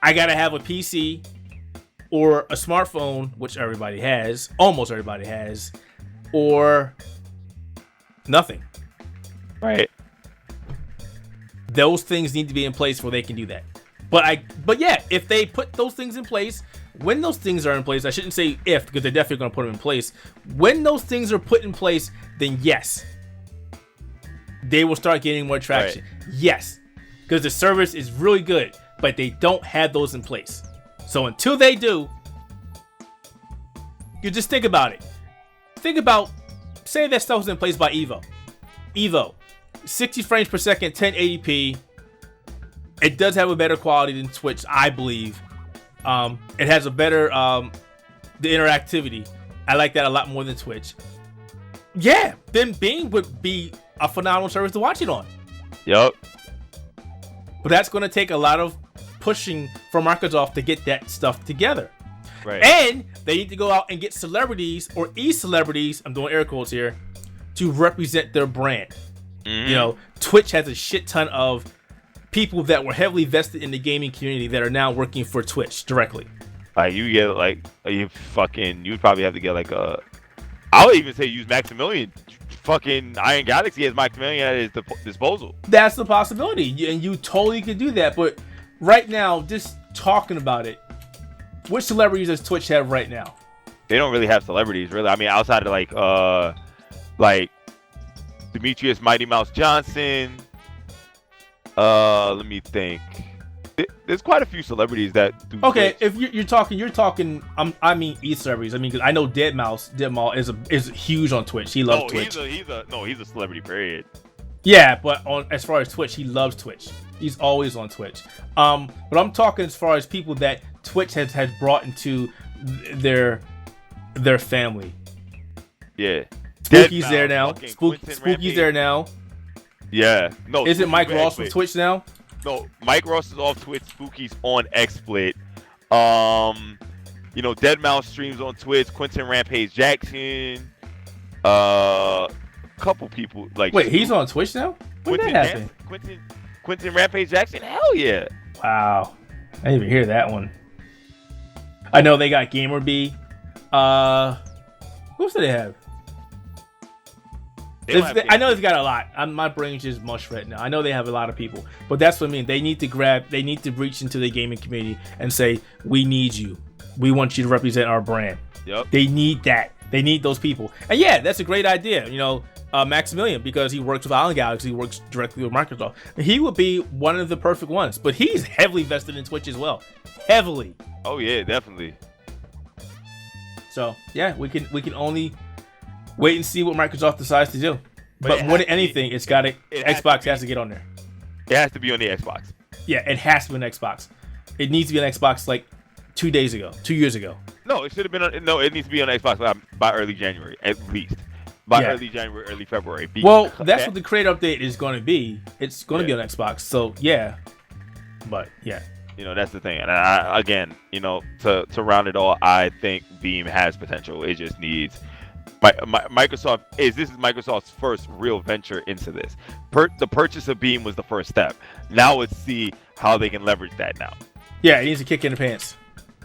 I gotta have a PC or a smartphone, which everybody has, almost everybody has, or nothing. Right. Those things need to be in place before they can do that. But yeah, if they put those things in place, when those things are in place, I shouldn't say if, because they're definitely going to put them in place. When those things are put in place, then yes, they will start getting more traction. Yes, because the service is really good. but they don't have those in place. So until they do, you just think about it. Think about, say that stuff was in place by Evo, 60 frames per second, 1080p. It does have a better quality than Twitch, I believe. It has a better the interactivity. I like that a lot more than Twitch. Yeah, then Bing would be a phenomenal service to watch it on. Yup. But that's going to take a lot of pushing from Microsoft to get that stuff together. Right. And they need to go out and get celebrities or e-celebrities, I'm doing air quotes here, to represent their brand. Mm-hmm. You know, Twitch has a shit ton of people that were heavily vested in the gaming community that are now working for Twitch directly. Like you get like you'd probably have to get like I would even say use Maximilian. Fucking Iron Galaxy has Maximilian at his disposal. That's the possibility, and you totally could do that. But right now, just talking about it, which celebrities does Twitch have right now? They don't really have celebrities, really. I mean, outside of like Demetrius Mighty Mouse Johnson. Let me think. There's quite a few celebrities that do. Okay, Twitch. if you're talking. I mean, e-celebrities. I mean, because I know Deadmau5 is huge on Twitch. He loves Twitch. He's a celebrity. Period. Yeah, but as far as Twitch, he loves Twitch. He's always on Twitch. But I'm talking as far as people that Twitch has brought into their family. Yeah. Spooky's there now. Spooky's Spooky's there now. Yeah. No. Is it Mike Ross from Twitch now? No, Mike Ross is off Twitch. Spooky's on XSplit. Deadmau5 streams on Twitch. Quentin Rampage Jackson. Couple people like. Wait, he's on Twitch now? When did that happen? Quentin Rampage Jackson. Hell yeah! Wow, I didn't even hear that one. I know they got GamerB. Who else do they have? I know they've got a lot. My brain's just mush right now. I know they have a lot of people, but that's what I mean. They need to reach into the gaming community and say, "We need you. We want you to represent our brand." Yep. They need that. They need those people. And yeah, that's a great idea. Maximilian, because he works with Iron Galaxy, he works directly with Microsoft. He would be one of the perfect ones. But he's heavily vested in Twitch as well. Heavily. Oh yeah, definitely. So yeah, we can only wait and see what Microsoft decides to do. But more than anything, Xbox has to get on there. It has to be on the Xbox. Yeah, it has to be on Xbox. It needs to be on Xbox like 2 years ago. No, it should have been on. No, it needs to be on Xbox by early January, at least. Early January, early February. Well, that's what the Create Update is going to be. It's going to be on Xbox. So yeah, but yeah. That's the thing. And to round it all, I think Beam has potential. It just needs. Microsoft this is Microsoft's first real venture into this. The purchase of Beam was the first step. Now let's see how they can leverage that now. Yeah, it needs to kick in the pants.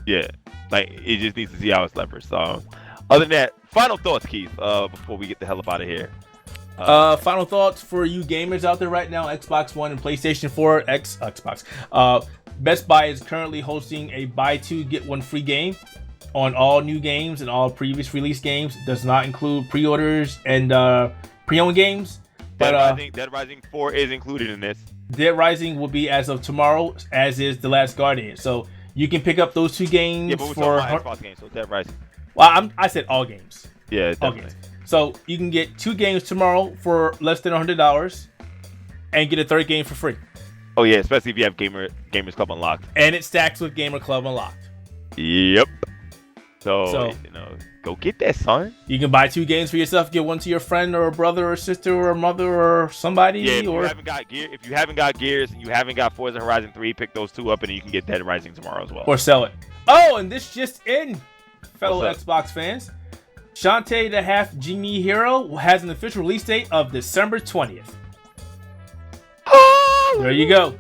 Yeah, like it just needs to see how it's leveraged. So, other than that, final thoughts, Keith, before we get the hell up out of here. Final thoughts for you gamers out there right now: Xbox One and PlayStation 4, Xbox. Best Buy is currently hosting a buy 2 get 1 free game on all new games and all previous release games. It does not include pre-orders and pre-owned games. But I think Dead Rising 4 is included in this. Dead Rising will be as of tomorrow, as is The Last Guardian. So you can pick up those 2 games. Yeah, but we're talking about Xbox games, so Dead Rising. Well, I said all games. Yeah, definitely. All games. So you can get 2 games tomorrow for less than $100 and get a 3rd game for free. Oh yeah, especially if you have Gamers Club Unlocked. And it stacks with Gamer Club Unlocked. Yep. So go get that, son. You can buy 2 games for yourself, get 1 to your friend or a brother or sister or a mother or somebody. Yeah, if you haven't got Gears and you haven't got Forza Horizon 3, pick those 2 up and you can get Dead Rising tomorrow as well. Or sell it. Oh, and this just in, fellow Xbox fans. Shantae the Half-Genie Hero has an official release date of December 20th. There you go.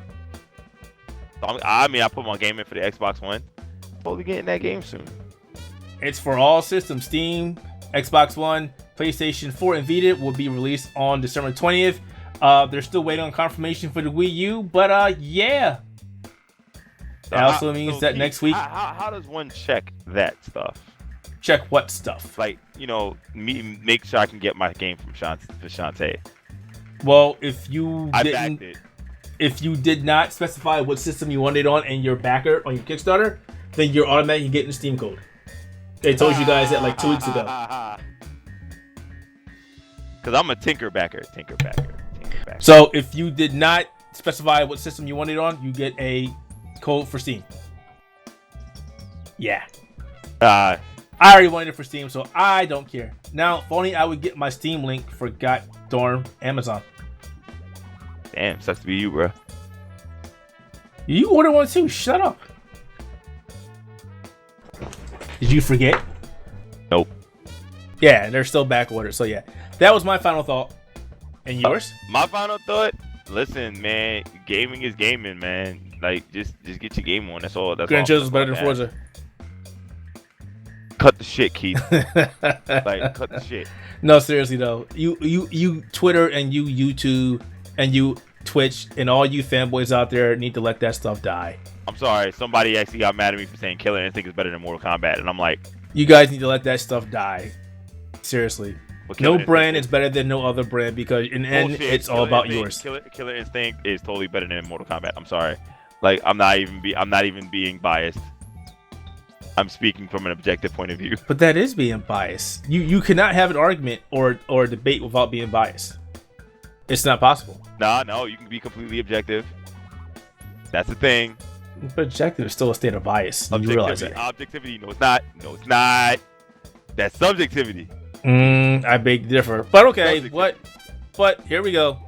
I put my game in for the Xbox One. Totally getting that game soon. It's for all systems. Steam, Xbox One, PlayStation 4, and Vita will be released on December 20th. They're still waiting on confirmation for the Wii U, but yeah. That also means that next week. How does one check that stuff? Check what stuff? Like, make sure I can get my game from Shantae. Well, if you if you did not specify what system you wanted on and your backer on your Kickstarter, then you're automatically getting the Steam code. They told you guys that like 2 weeks ago. Because I'm a tinker backer. So if you did not specify what system you wanted on, you get a code for Steam. Yeah. I already wanted it for Steam, so I don't care. Now, if only I would get my Steam link for god darn Amazon. Damn, sucks to be you, bro. You ordered one too. Shut up. Did you forget? Nope. Yeah, they're still back ordered. So yeah, that was my final thought. And yours? My final thought. Listen, man, gaming is gaming, man. Like, just get your game on. That's all. That's Gran all. Turismo's better than Forza. Cut the shit, Keith. Like, cut the shit. No, seriously though. You Twitter and you YouTube and you Twitch and all you fanboys out there need to let that stuff die. I'm sorry. Somebody actually got mad at me for saying Killer Instinct is better than Mortal Kombat, and I'm like, you guys need to let that stuff die. Seriously. Well, no brand is better than no other brand because in the end it's all about yours. Killer Instinct is totally better than Mortal Kombat. I'm sorry. Like, I'm not even being biased. I'm speaking from an objective point of view. But that is being biased. You cannot have an argument or a debate without being biased. It's not possible. No, you can be completely objective. That's the thing. But objective is still a state of bias. You realize that. Objectivity, no, it's not. No, it's not. That's subjectivity. I beg to differ. But okay, what? But here we go.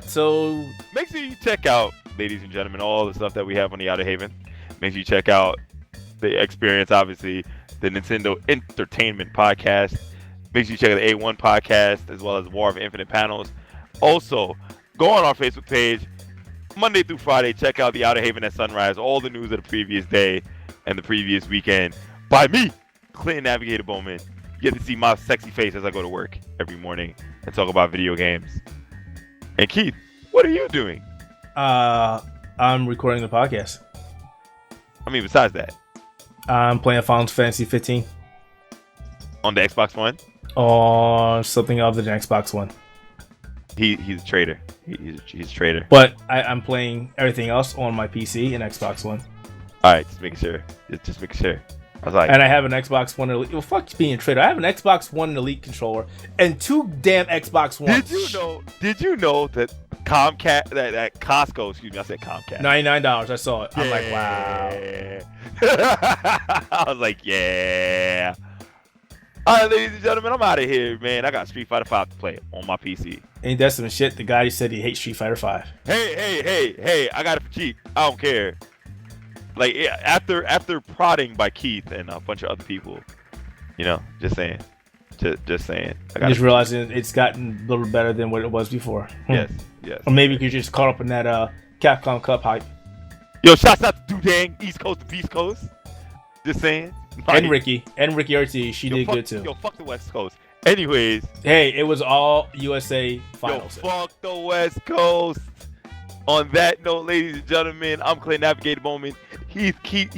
So make sure you check out, ladies and gentlemen, all the stuff that we have on the Outerhaven. Make sure you check out the Xperience, obviously, the Nintendo Entertainment Podcast. Make sure you check out the A1 Podcast, as well as War of Infinite Panels. Also, go on our Facebook page, Monday through Friday. Check out the Outerhaven at sunrise. All the news of the previous day and the previous weekend by me, Clinton Navigator Bowman. You get to see my sexy face as I go to work every morning and talk about video games. And Keith, what are you doing? I'm recording the podcast. I mean, besides that, I'm playing Final Fantasy 15 on the Xbox One. On something other than Xbox One. He's a traitor. He's a traitor. But I'm playing everything else on my PC and Xbox One. All right, just making sure. Just making sure. I was like, and I have an Xbox One Elite. Well, fuck being a traitor. I have an Xbox One Elite controller and 2 damn Xbox Ones. Did you know that Comcast, that Costco, excuse me, I said Comcast. $99. I saw it. Yeah. I'm like, wow. I was like, yeah. All right, ladies and gentlemen, I'm out of here, man. I got Street Fighter 5 to play on my PC. Ain't that some shit? The guy said he hates Street Fighter 5. Hey, I got it for cheap. I don't care. Like, after prodding by Keith and a bunch of other people, you know, just saying. Just saying. I just realizing it's gotten a little better than what it was before. Yes. Or maybe you just caught up in that Capcom Cup hype. Yo, shouts out to Dudang, East Coast to Beast Coast. Just saying. And Ricky Ortiz, she did good too. Yo, fuck the West Coast. Anyways. Hey, it was all USA finals. Yo, fuck the West Coast. On that note, ladies and gentlemen, I'm Clay Navigator Bowman. He's Keith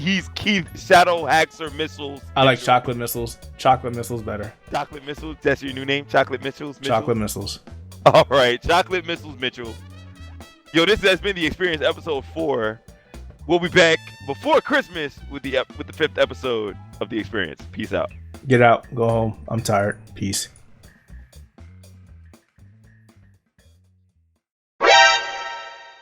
Shadow Haxer Missiles. I like Chocolate Missiles. Chocolate Missiles better. Chocolate Missiles, that's your new name? Chocolate Missiles? Chocolate Missiles. All right, Chocolate Missiles Mitchell. Yo, this has been the Xperience episode 4. We'll be back before Christmas with the 5th episode of the Xperience. Peace out. Get out. Go home. I'm tired. Peace.